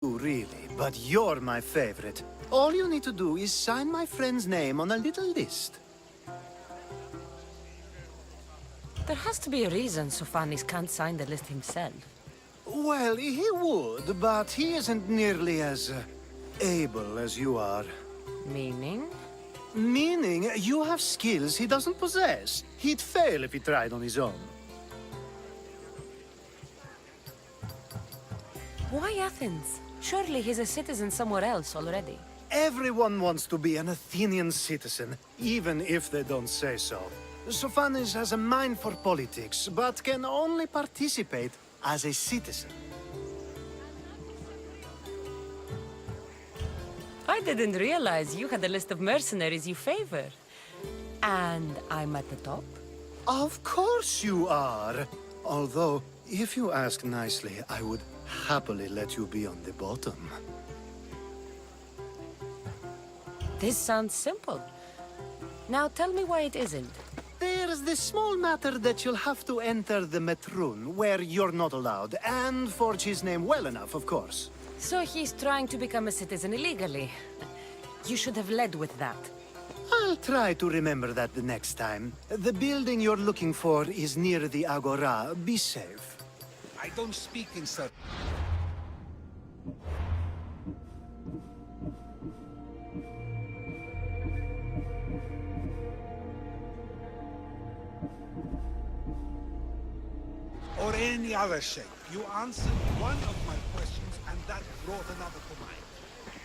Really, but you're my favorite. All you need to do is sign my friend's name on a little list. There has to be a reason Sofanis can't sign the list himself. Well, he would, but he isn't nearly as able as you are. Meaning? Meaning, you have skills he doesn't possess. He'd fail if he tried on his own. Why Athens? Surely he's a citizen somewhere else already. Everyone wants to be an Athenian citizen, even if they don't say so. Sofanis has a mind for politics, but can only participate as a citizen. I didn't realize you had a list of mercenaries you favor. And I'm at the top? Of course you are! Although, if you ask nicely, I would happily let you be on the bottom. This sounds simple. Now tell me why it isn't. There's this small matter that you'll have to enter the Metroon, where you're not allowed, and forge his name well enough, of course. So he's trying to become a citizen illegally. You should have led with that. I'll try to remember that the next time. The building you're looking for is near the Agora. Be safe. I don't speak in such... or any other shape. You answered one of my questions, and that brought another to mind.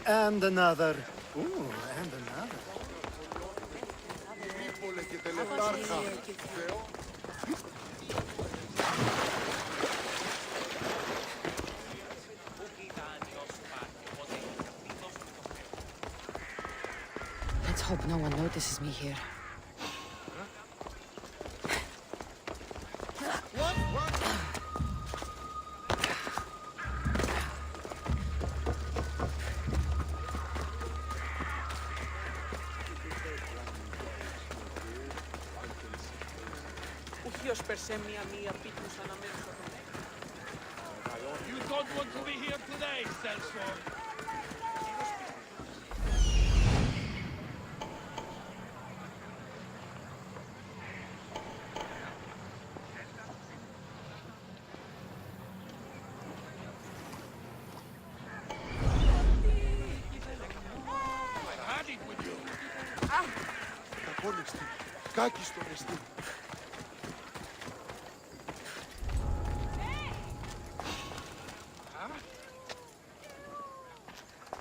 And another. Ooh, and another. Let's hope no one notices me here. You don't want to be here today, Celso. I had it with you.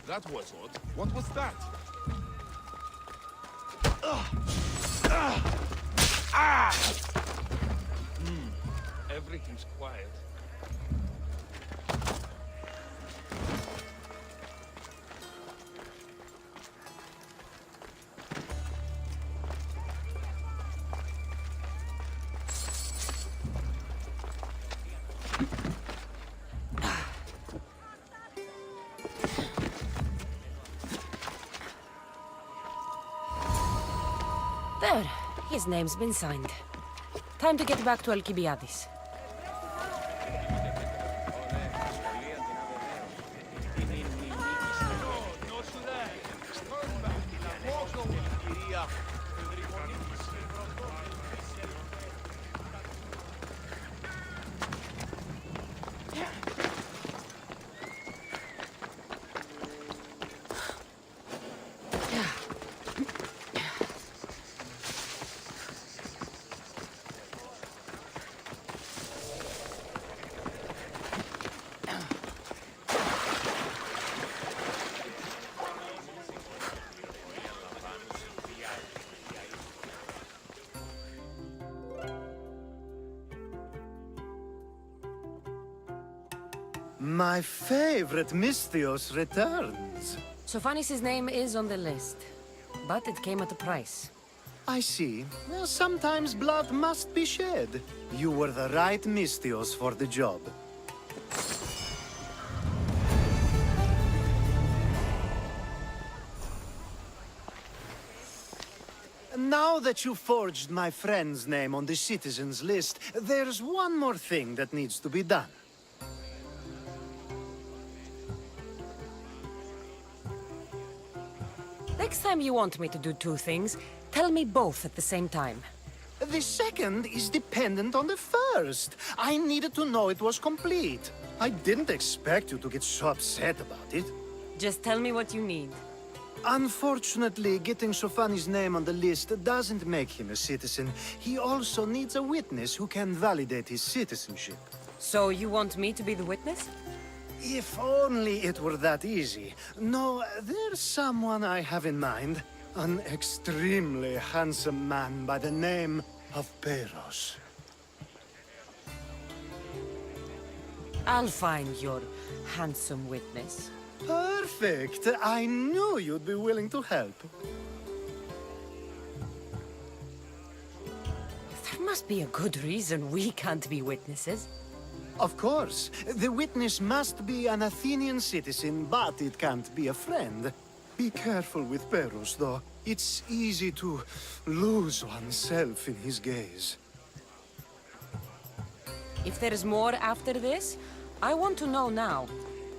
That was odd. What was that? Everything's quiet. There. His name's been signed. Time to get back to Alcibiades. My favorite Misthios returns. Sofanis' name is on the list, but it came at a price. I see. Well, sometimes blood must be shed. You were the right Misthios for the job. Now that you forged my friend's name on the citizens list, there's one more thing that needs to be done. Next time you want me to do two things, tell me both at the same time. The second is dependent on the first. I needed to know it was complete. I didn't expect you to get so upset about it. Just tell me what you need. Unfortunately, getting Sofani's name on the list doesn't make him a citizen. He also needs a witness who can validate his citizenship. So you want me to be the witness? If only it were that easy. No, there's someone I have in mind. An extremely handsome man by the name of Peros. I'll find your handsome witness. Perfect! I knew you'd be willing to help. There must be a good reason we can't be witnesses. Of course. The witness must be an Athenian citizen, but it can't be a friend. Be careful with Peros, though. It's easy to lose oneself in his gaze. If there's more after this, I want to know now.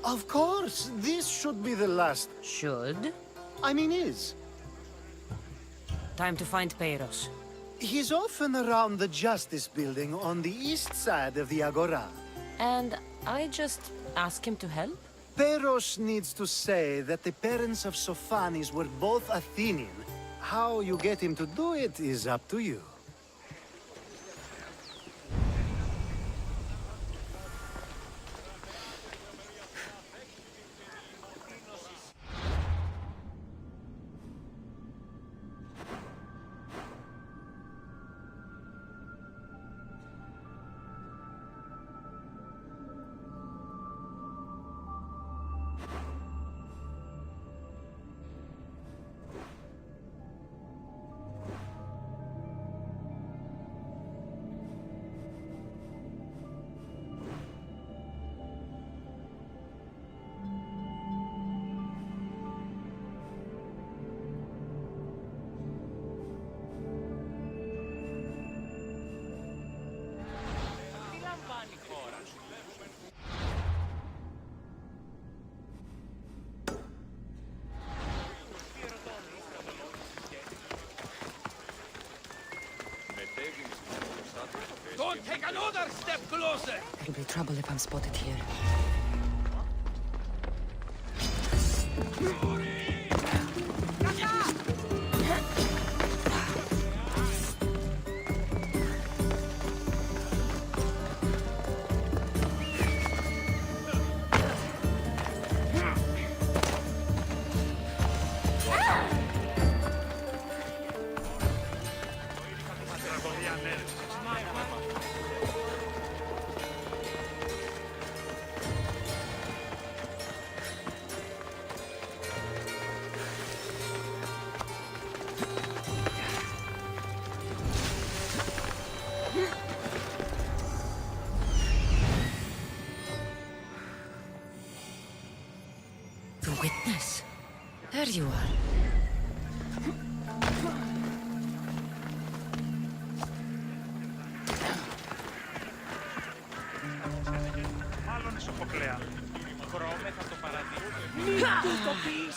Of course! This should be the last. Should? I mean, is. Time to find Peros. He's often around the Justice Building on the east side of the Agora. And I just ask him to help? Peros needs to say that the parents of Sophanis were both Athenian. How you get him to do it is up to you. Don't take another step closer! There'll be trouble if I'm spotted here. The witness. There you are. Μάλλον Σοφοκλέα. Χρώμεθα το παραδείγμα. Μην του το πεις!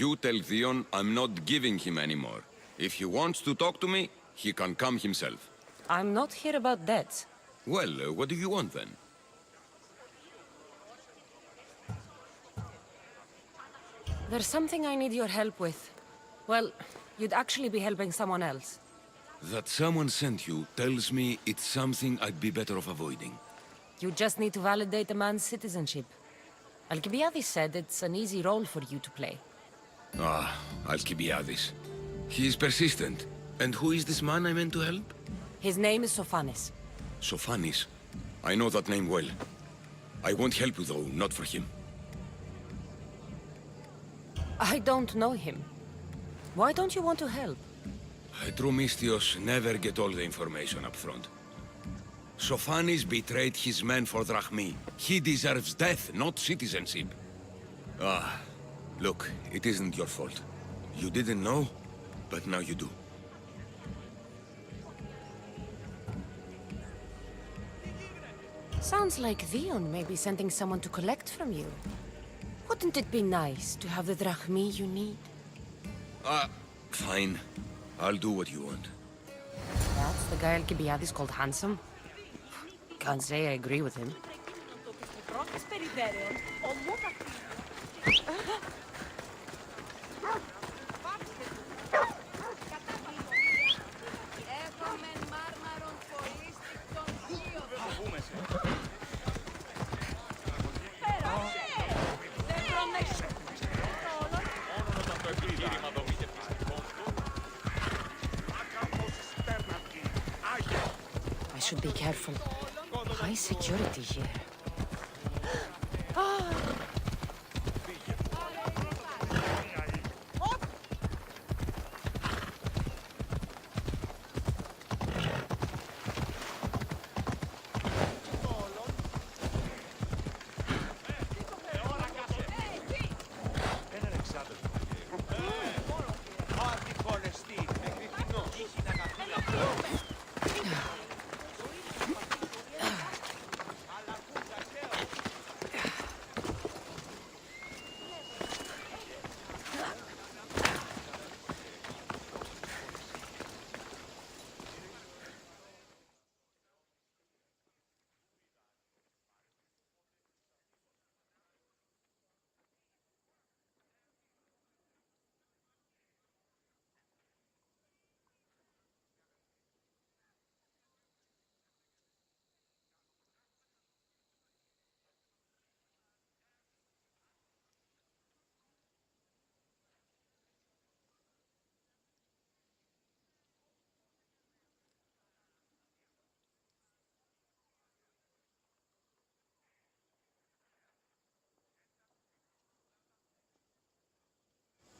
You tell Theon I'm not giving him anymore. If he wants to talk to me, he can come himself. I'm not here about debts. Well, what do you want then? There's something I need your help with. Well, you'd actually be helping someone else. That someone sent you tells me it's something I'd be better off avoiding. You just need to validate a man's citizenship. Alcibiades said it's an easy role for you to play. Ah, Alcibiades. He is persistent. And who is this man I meant to help? His name is Sophanis. Sofanis. I know that name well. I won't help you though, not for him. I don't know him. Why don't you want to help? True Mystios never get all the information up front. Sofanis betrayed his men for Drachmi. He deserves death, not citizenship. Look, it isn't your fault. You didn't know, but now you do. Sounds like Vion may be sending someone to collect from you. Wouldn't it be nice to have the drachmi you need? Fine. I'll do what you want. That's the guy Alcibiades called handsome? Can't say I agree with him. I should be careful. High security here.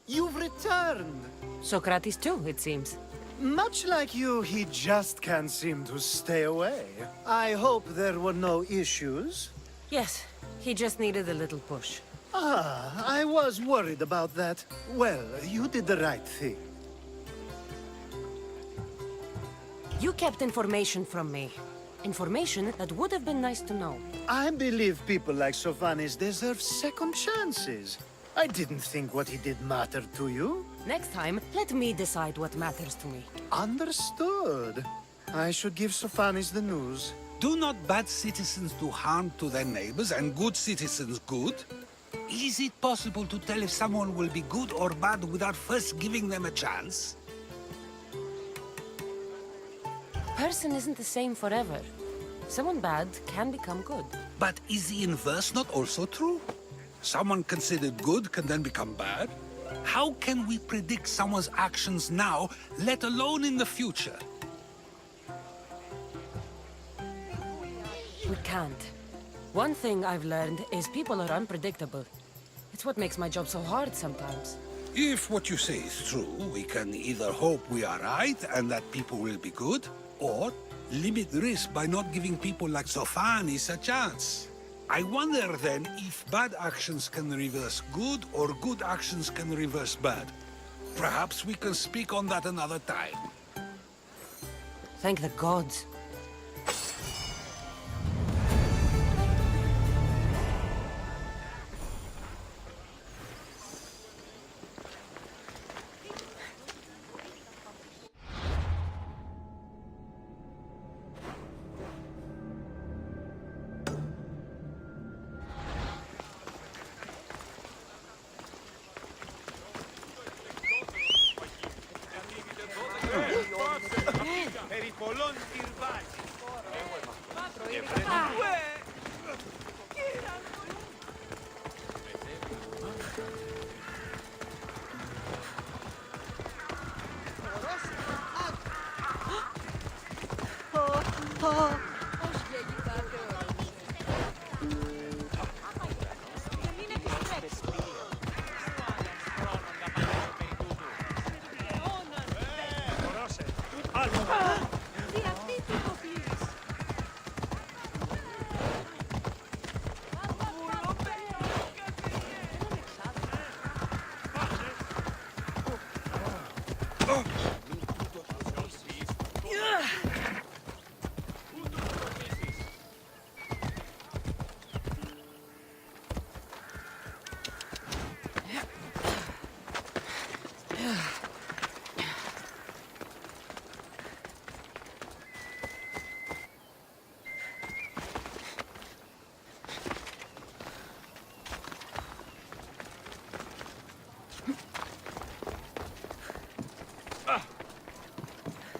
You've returned! Socrates too, it seems. Much like you, he just can't seem to stay away. I hope there were no issues. Yes, he just needed a little push. I was worried about that. Well, you did the right thing. You kept information from me. Information that would have been nice to know. I believe people like Sophanis deserve second chances. I didn't think what he did mattered to you. Next time, let me decide what matters to me. Understood. I should give Sophanis the news. Do not bad citizens do harm to their neighbors and good citizens good? Is it possible to tell if someone will be good or bad without first giving them a chance? Person isn't the same forever. Someone bad can become good. But is the inverse not also true? Someone considered good can then become bad? How can we predict someone's actions now, let alone in the future? We can't. One thing I've learned is people are unpredictable. It's what makes my job so hard sometimes. If what you say is true, we can either hope we are right and that people will be good, or limit risk by not giving people like Sophanis a chance. I wonder then if bad actions can reverse good or good actions can reverse bad. Perhaps we can speak on that another time. Thank the gods.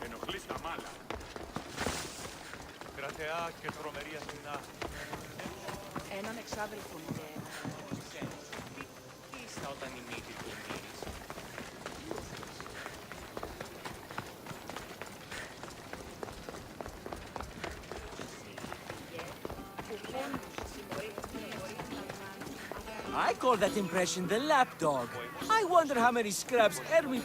Ενοχλείς τα μάλα. Κρατεά και τρομερία στενά. Έναν εξάδελφο είναι. Τι είσαι όταν η μύτη του μύρισε. I call that impression the lapdog. I wonder how many scraps Ermi...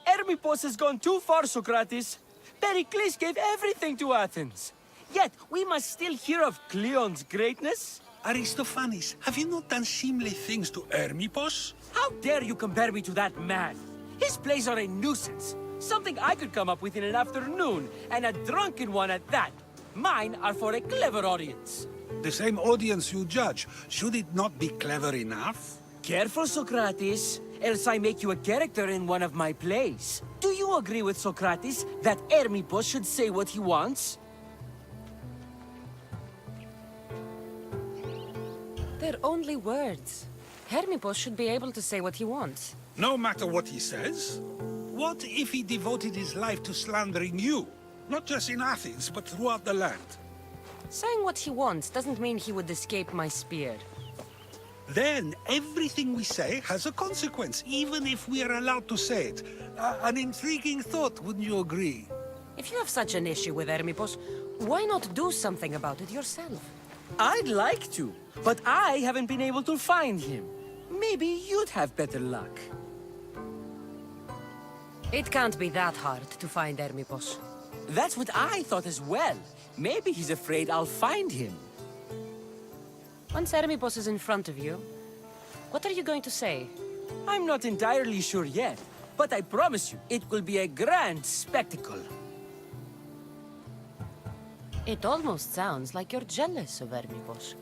Hermippos has gone too far, Socrates. Pericles gave everything to Athens. Yet, we must still hear of Cleon's greatness. Aristophanes, have you not done seemly things to Hermippos? How dare you compare me to that man? His plays are a nuisance. Something I could come up with in an afternoon, and a drunken one at that. Mine are for a clever audience. The same audience you judge. Should it not be clever enough? Careful, Socrates, else I make you a character in one of my plays. Do you agree with Socrates that Hermippos should say what he wants? They're only words. Hermippos should be able to say what he wants. No matter what he says. What if he devoted his life to slandering you? Not just in Athens, but throughout the land. Saying what he wants doesn't mean he would escape my spear. Then everything we say has a consequence, even if we are allowed to say it. An intriguing thought, wouldn't you agree? If you have such an issue with Hermippos, why not do something about it yourself? I'd like to, but I haven't been able to find him. Maybe you'd have better luck. It can't be that hard to find Hermippos. That's what I thought as well. Maybe he's afraid I'll find him. Once Hermippos is in front of you, what are you going to say? I'm not entirely sure yet, but I promise you, it will be a grand spectacle. It almost sounds like you're jealous of Hermippos.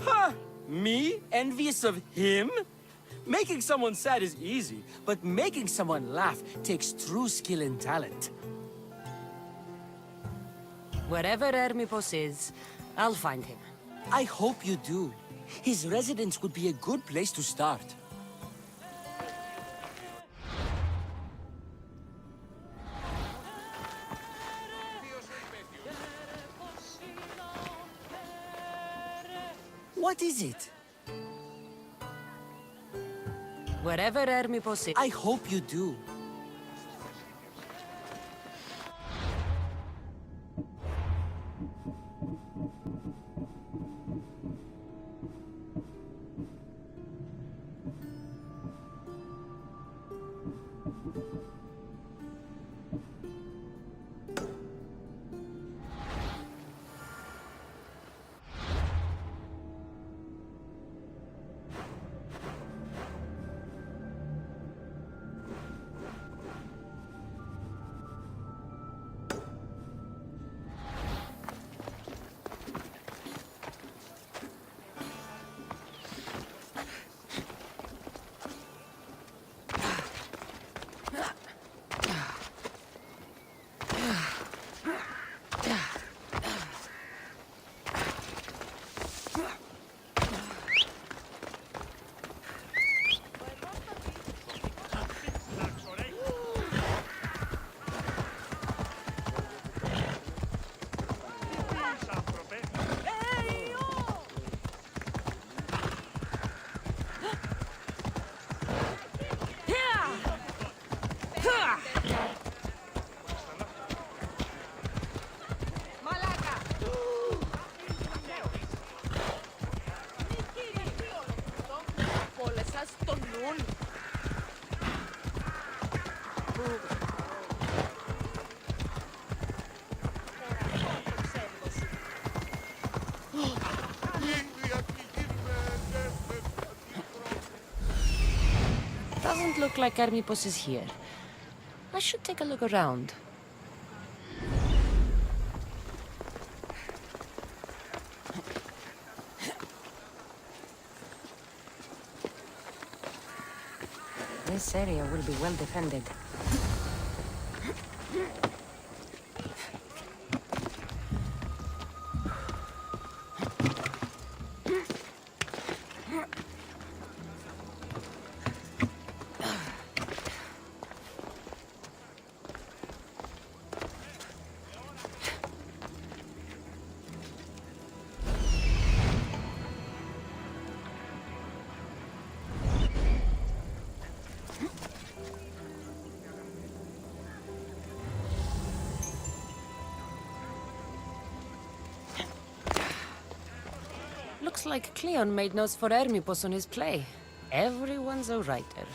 Ha! Me? Envious of him? Making someone sad is easy, but making someone laugh takes true skill and talent. Wherever Hermippos is, I'll find him. I hope you do. His residence would be a good place to start. What is it? Wherever Hermippos is... I hope you do. Doesn't look like Hermipos is here. I should take a look around. This area will be well defended. Looks like Cleon made notes for Hermipos on his play. Everyone's a writer.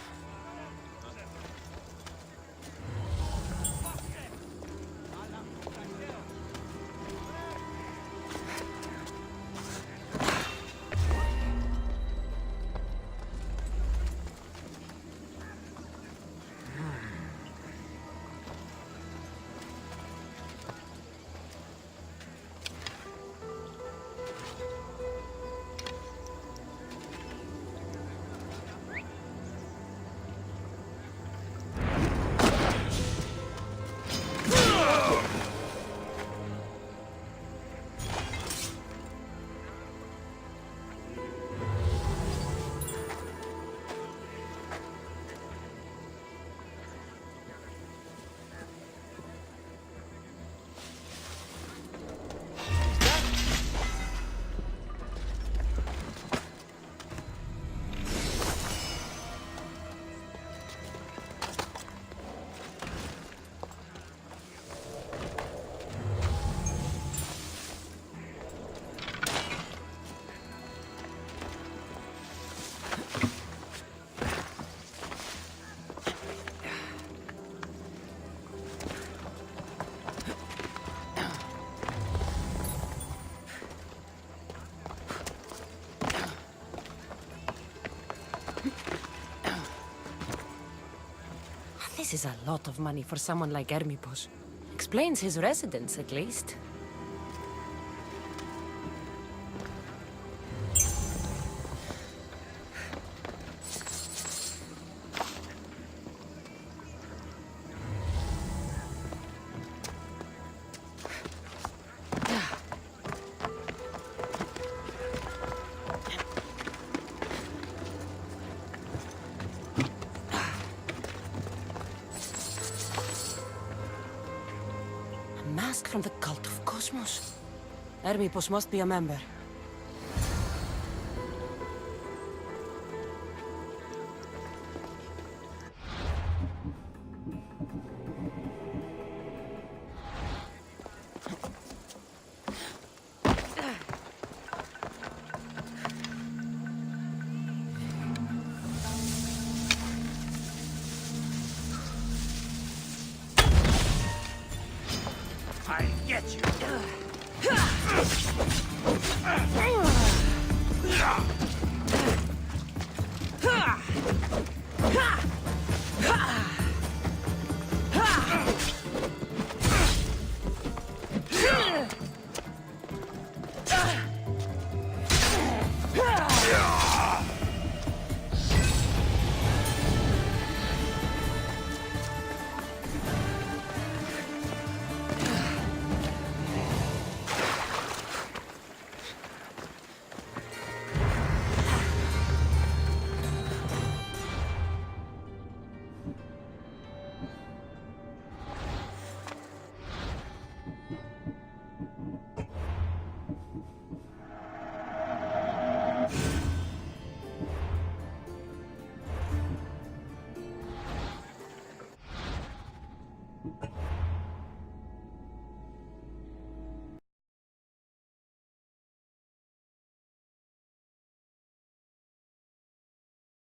This is a lot of money for someone like Hermipos. Explains his residence, at least. Mask from the cult of Cosmos. Hermipos must be a member. I'll get you.